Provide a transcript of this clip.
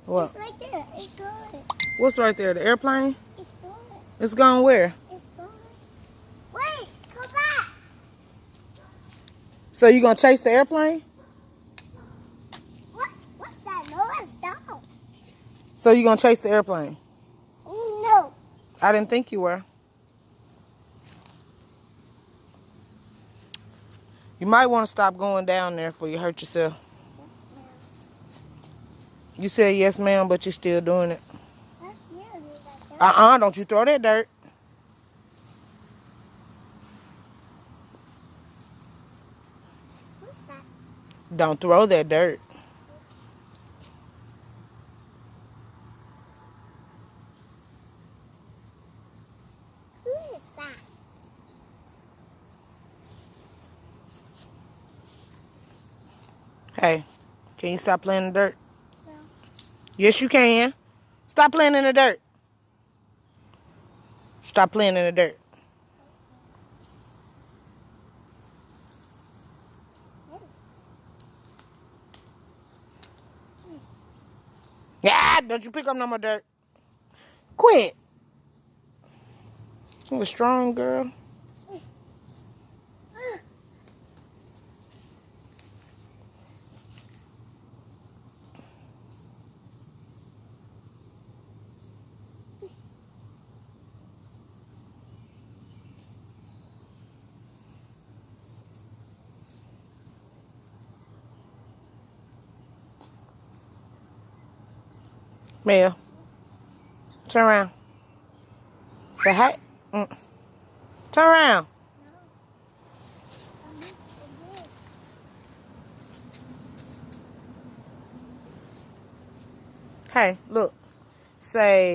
What? It's right there. It's good. What's right there? The airplane? It's good. It's gone where? It's good. Wait, come back. So you gonna chase the airplane? What's that? No, it's down. So you gonna chase the airplane? No. I didn't think you were. You might want to stop going down there before you hurt yourself. You said yes, ma'am, but you're still doing it. Don't you throw that dirt. What's that? Don't throw that dirt. Who is that? Hey, can you stop playing in the dirt? No. Yes, you can. Stop playing in the dirt. Stop playing in the dirt. Yeah, don't you pick up no more dirt. Quit. You a strong girl. Mel, turn around. Say hi. Turn around. Hey, look. Say.